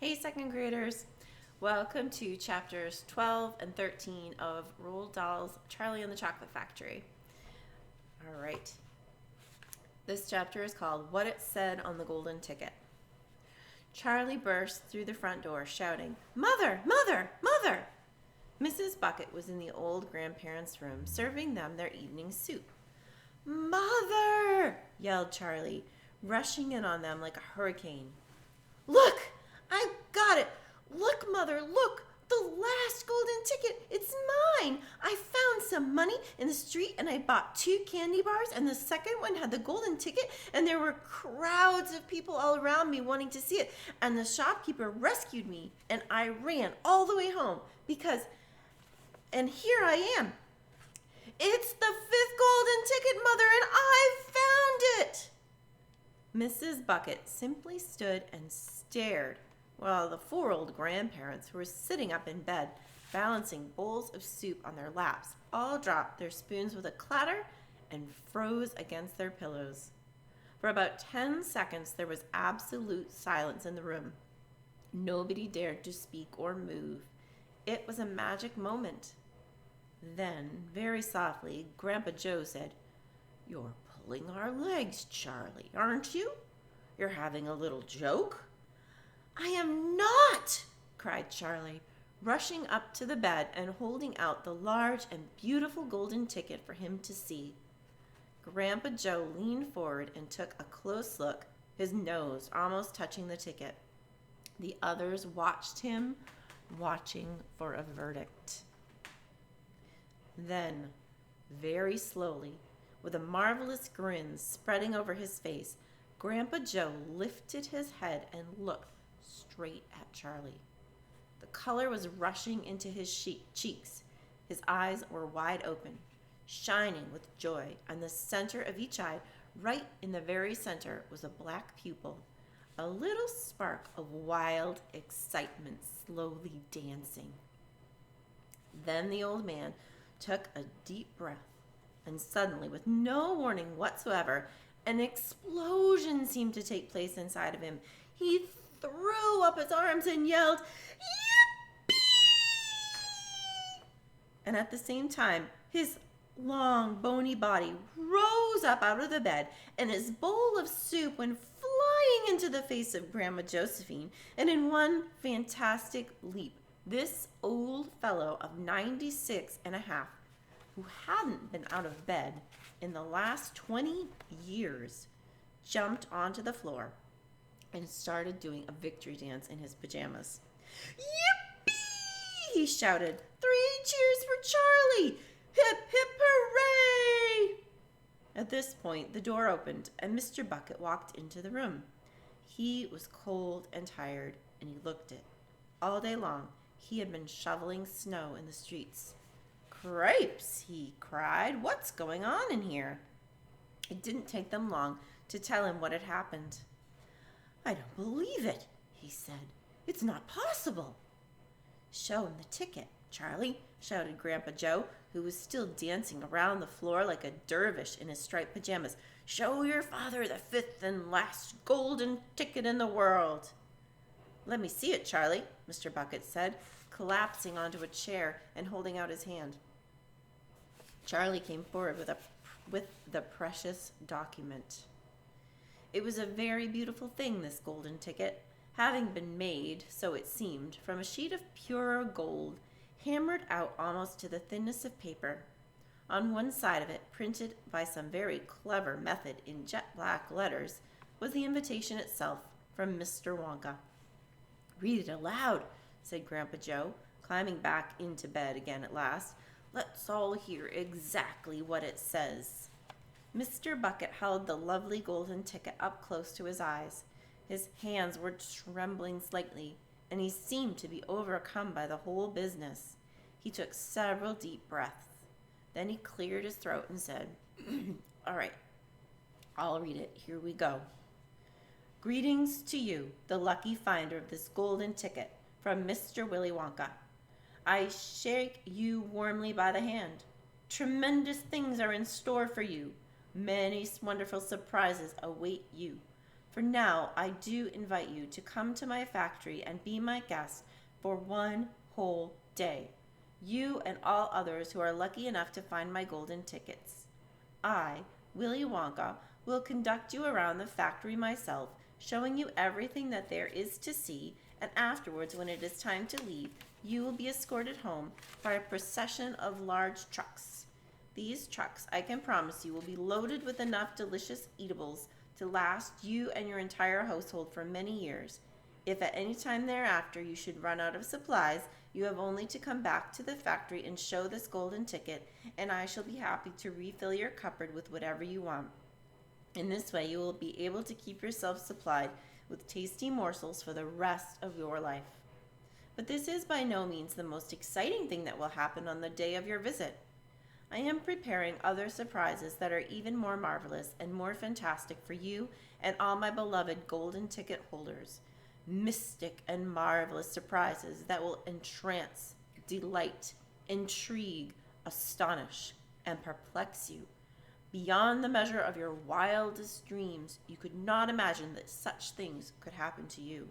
Hey, second graders. Welcome to chapters 12 and 13 of Roald Dahl's Charlie and the Chocolate Factory. All right. This chapter is called What It Said on the Golden Ticket. Charlie burst through the front door, shouting, "Mother! Mother! Mother!" Mrs. Bucket was in the old grandparents' room, serving them their evening soup. "Mother!" yelled Charlie, rushing in on them like a hurricane. "Look! I've got it! Look, Mother, look! The last golden ticket! It's mine! I found some money in the street and I bought 2 candy bars, and the second one had the golden ticket, and there were crowds of people all around me wanting to see it, and the shopkeeper rescued me, and I ran all the way home and here I am. It's the 5th golden ticket, Mother, and I found it!" Mrs. Bucket simply stood and stared while the 4 old grandparents, who were sitting up in bed, balancing bowls of soup on their laps, all dropped their spoons with a clatter and froze against their pillows. For about 10 seconds, there was absolute silence in the room. Nobody dared to speak or move. It was a magic moment. Then, very softly, Grandpa Joe said, "You're pulling our legs, Charlie, aren't you? You're having a little joke?" "I am not!" cried Charlie, rushing up to the bed and holding out the large and beautiful golden ticket for him to see. Grandpa Joe leaned forward and took a close look, his nose almost touching the ticket. The others watched him, watching for a verdict. Then, very slowly, with a marvelous grin spreading over his face, Grandpa Joe lifted his head and looked straight at Charlie. The color was rushing into his cheeks. His eyes were wide open, shining with joy, and the center of each eye, right in the very center, was a black pupil, a little spark of wild excitement slowly dancing. Then the old man took a deep breath, and suddenly, with no warning whatsoever, an explosion seemed to take place inside of him. He threw up his arms and yelled, "Yippee!" And at the same time, his long, bony body rose up out of the bed, and his bowl of soup went flying into the face of Grandma Josephine, and in one fantastic leap, this old fellow of 96 and a half, who hadn't been out of bed in the last 20 years, jumped onto the floor and started doing a victory dance in his pajamas. "Yippee!" he shouted. "3 cheers for Charlie! Hip, hip, hooray!" At this point, the door opened and Mr. Bucket walked into the room. He was cold and tired, and he looked it. All day long, he had been shoveling snow in the streets. "Cripes!" he cried. "What's going on in here?" It didn't take them long to tell him what had happened. "I don't believe it," he said. "It's not possible." "Show him the ticket, Charlie," shouted Grandpa Joe, who was still dancing around the floor like a dervish in his striped pajamas. "Show your father the 5th and last golden ticket in the world." "Let me see it, Charlie," Mr. Bucket said, collapsing onto a chair and holding out his hand. Charlie came forward with the precious document. It was a very beautiful thing, this golden ticket, having been made, so it seemed, from a sheet of pure gold, hammered out almost to the thinness of paper. On one side of it, printed by some very clever method in jet black letters, was the invitation itself from Mr. Wonka. "Read it aloud," said Grandpa Joe, climbing back into bed again at last. "Let's all hear exactly what it says." Mr. Bucket held the lovely golden ticket up close to his eyes. His hands were trembling slightly, and he seemed to be overcome by the whole business. He took several deep breaths. Then he cleared his throat and said, "All right, I'll read it. Here we go. Greetings to you, the lucky finder of this golden ticket, from Mr. Willy Wonka. I shake you warmly by the hand. Tremendous things are in store for you. Many wonderful surprises await you. For now, I do invite you to come to my factory and be my guest for one whole day. You and all others who are lucky enough to find my golden tickets. I, Willy Wonka, will conduct you around the factory myself, showing you everything that there is to see, and afterwards, when it is time to leave, you will be escorted home by a procession of large trucks. These trucks, I can promise you, will be loaded with enough delicious eatables to last you and your entire household for many years. If at any time thereafter you should run out of supplies, you have only to come back to the factory and show this golden ticket, and I shall be happy to refill your cupboard with whatever you want. In this way, you will be able to keep yourself supplied with tasty morsels for the rest of your life. But this is by no means the most exciting thing that will happen on the day of your visit. I am preparing other surprises that are even more marvelous and more fantastic for you and all my beloved golden ticket holders. Mystic and marvelous surprises that will entrance, delight, intrigue, astonish, and perplex you. Beyond the measure of your wildest dreams, you could not imagine that such things could happen to you.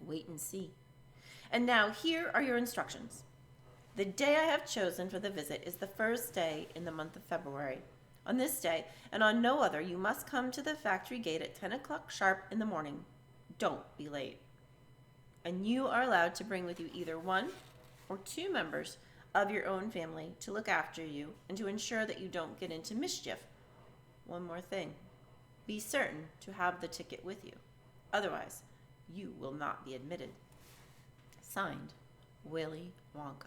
Wait and see. And now here are your instructions. The day I have chosen for the visit is the first day in the month of February. On this day, and on no other, you must come to the factory gate at 10 o'clock sharp in the morning. Don't be late. And you are allowed to bring with you either one or two members of your own family to look after you and to ensure that you don't get into mischief. One more thing. Be certain to have the ticket with you. Otherwise, you will not be admitted. Signed, Willy Wonka.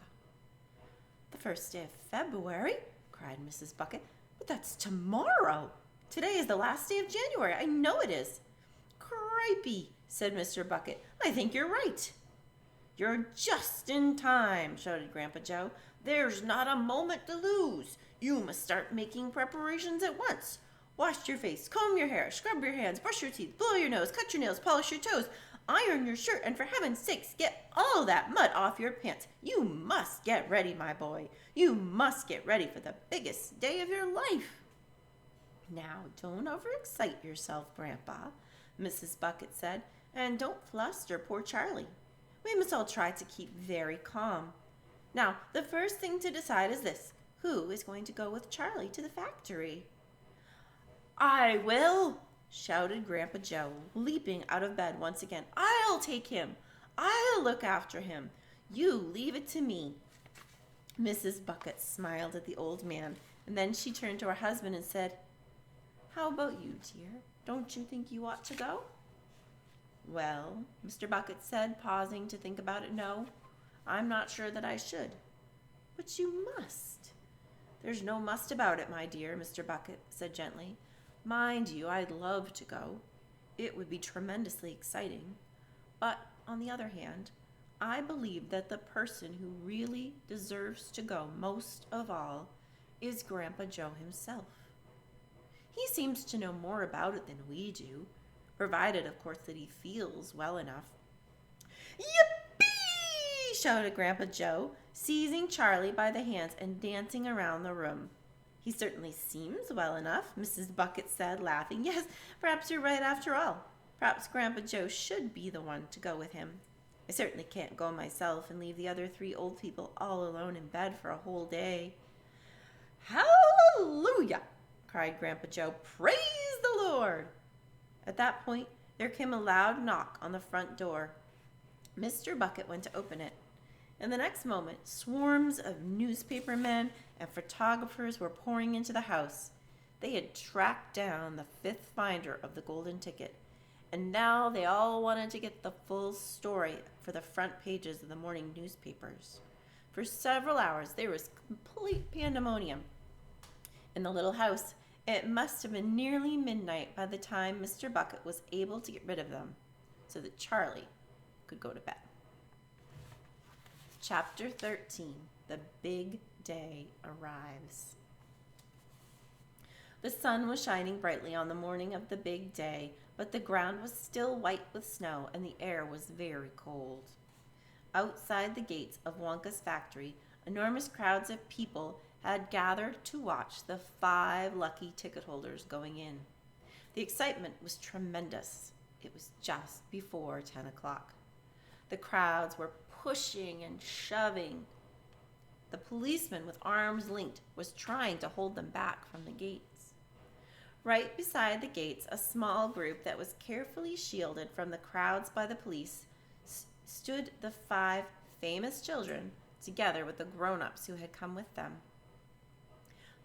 The first day of February, cried Mrs. Bucket. But that's tomorrow. Today is the last day of January. I know it is. Cripey, said Mr. Bucket. I think you're right. You're just in time, shouted Grandpa Joe. There's not a moment to lose. You must start making preparations at once. Wash your face, comb your hair, scrub your hands, brush your teeth, blow your nose, cut your nails, polish your toes, iron your shirt, and for heaven's sakes, get all that mud off your pants. You must get ready, my boy. You must get ready for the biggest day of your life. Now, don't overexcite yourself, Grandpa, Mrs. Bucket said, and don't fluster poor Charlie. We must all try to keep very calm. Now, the first thing to decide is this. Who is going to go with Charlie to the factory? I will, shouted Grandpa Joe, leaping out of bed once again. I'll take him. I'll look after him. You leave it to me. Mrs. Bucket smiled at the old man, and then she turned to her husband and said, How about you, dear? Don't you think you ought to go? Well, Mr. Bucket said, pausing to think about it, no, I'm not sure that I should. But you must. There's no must about it, my dear, Mr. Bucket said gently. Mind you, I'd love to go. It would be tremendously exciting. But, on the other hand, I believe that the person who really deserves to go most of all is Grandpa Joe himself. He seems to know more about it than we do, provided, of course, that he feels well enough. Yippee! Shouted Grandpa Joe, seizing Charlie by the hands and dancing around the room. He certainly seems well enough, Mrs. Bucket said, laughing. Yes, perhaps you're right after all. Perhaps Grandpa Joe should be the one to go with him. I certainly can't go myself and leave the other three old people all alone in bed for a whole day. Hallelujah! Cried Grandpa Joe. Praise the Lord! At that point, there came a loud knock on the front door. Mr. Bucket went to open it. In the next moment, swarms of newspaper men and photographers were pouring into the house. They had tracked down the fifth finder of the golden ticket, and now they all wanted to get the full story for the front pages of the morning newspapers. For several hours, there was complete pandemonium. In the little house, it must have been nearly midnight by the time Mr. Bucket was able to get rid of them, so that Charlie could go to bed. Chapter 13, The Big Day Arrives. The sun was shining brightly on the morning of the big day, but the ground was still white with snow and the air was very cold. Outside the gates of Wonka's factory, enormous crowds of people had gathered to watch the 5 lucky ticket holders going in. The excitement was tremendous. It was just before 10 o'clock. The crowds were pushing and shoving. The policeman with arms linked was trying to hold them back from the gates. Right beside the gates, a small group that was carefully shielded from the crowds by the police stood the 5 famous children together with the grown-ups who had come with them.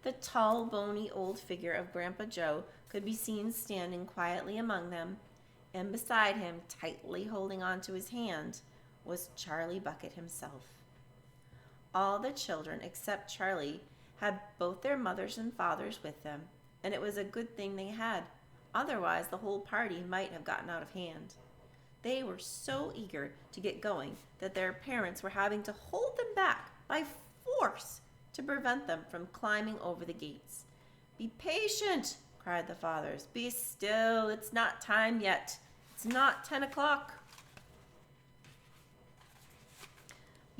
The tall, bony old figure of Grandpa Joe could be seen standing quietly among them, and beside him, tightly holding onto his hand, was Charlie Bucket himself. All the children except Charlie had both their mothers and fathers with them, and it was a good thing they had. Otherwise, the whole party might have gotten out of hand. They were so eager to get going that their parents were having to hold them back by force to prevent them from climbing over the gates. "Be patient," cried the fathers. "Be still. It's not time yet. It's not 10 o'clock.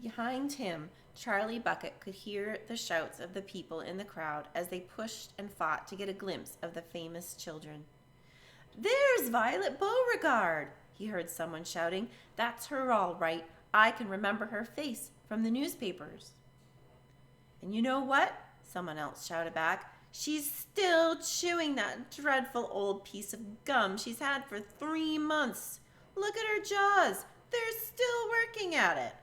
Behind him, Charlie Bucket could hear the shouts of the people in the crowd as they pushed and fought to get a glimpse of the famous children. "There's Violet Beauregard," he heard someone shouting. "That's her all right. I can remember her face from the newspapers." "And you know what?" someone else shouted back. "She's still chewing that dreadful old piece of gum she's had for 3 months. Look at her jaws. They're still working at it."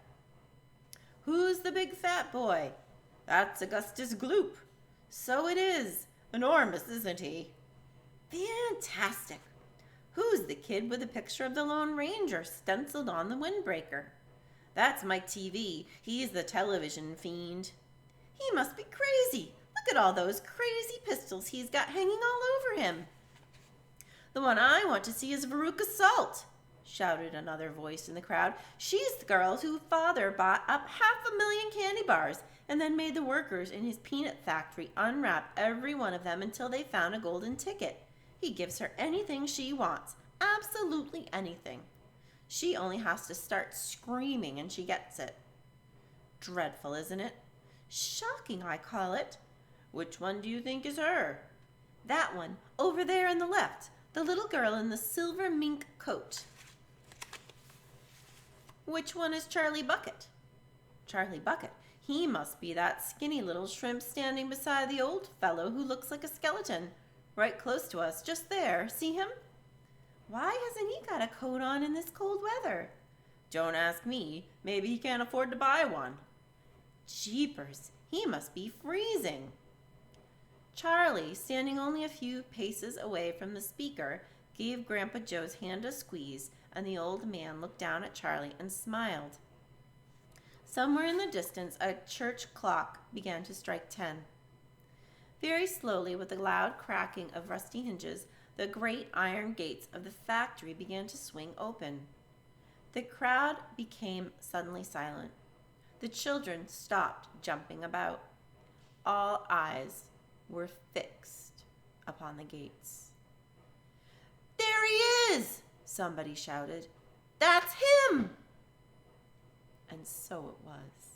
"Who's the big fat boy?" "That's Augustus Gloop." "So it is. Enormous, isn't he?" "Fantastic." "Who's the kid with the picture of the Lone Ranger stenciled on the windbreaker?" "That's Mike TV. He's the television fiend." "He must be crazy. Look at all those crazy pistols he's got hanging all over him." "The one I want to see is Veruca Salt," shouted another voice in the crowd. "She's the girl whose father bought up 500,000 candy bars and then made the workers in his peanut factory unwrap every one of them until they found a golden ticket. He gives her anything she wants, absolutely anything. She only has to start screaming and she gets it. Dreadful, isn't it? Shocking, I call it. Which one do you think is her?" "That one, over there on the left, the little girl in the silver mink coat." "Which one is Charlie Bucket?" "Charlie Bucket? He must be that skinny little shrimp standing beside the old fellow who looks like a skeleton, right close to us, just there. See him?" "Why hasn't he got a coat on in this cold weather?" "Don't ask me. Maybe he can't afford to buy one." "Jeepers, he must be freezing." Charlie, standing only a few paces away from the speaker, gave Grandpa Joe's hand a squeeze, and the old man looked down at Charlie and smiled. Somewhere in the distance, a church clock began to strike 10. Very slowly, with a loud cracking of rusty hinges, the great iron gates of the factory began to swing open. The crowd became suddenly silent. The children stopped jumping about. All eyes were fixed upon the gates. "There he is!" somebody shouted. "That's him!" And so it was.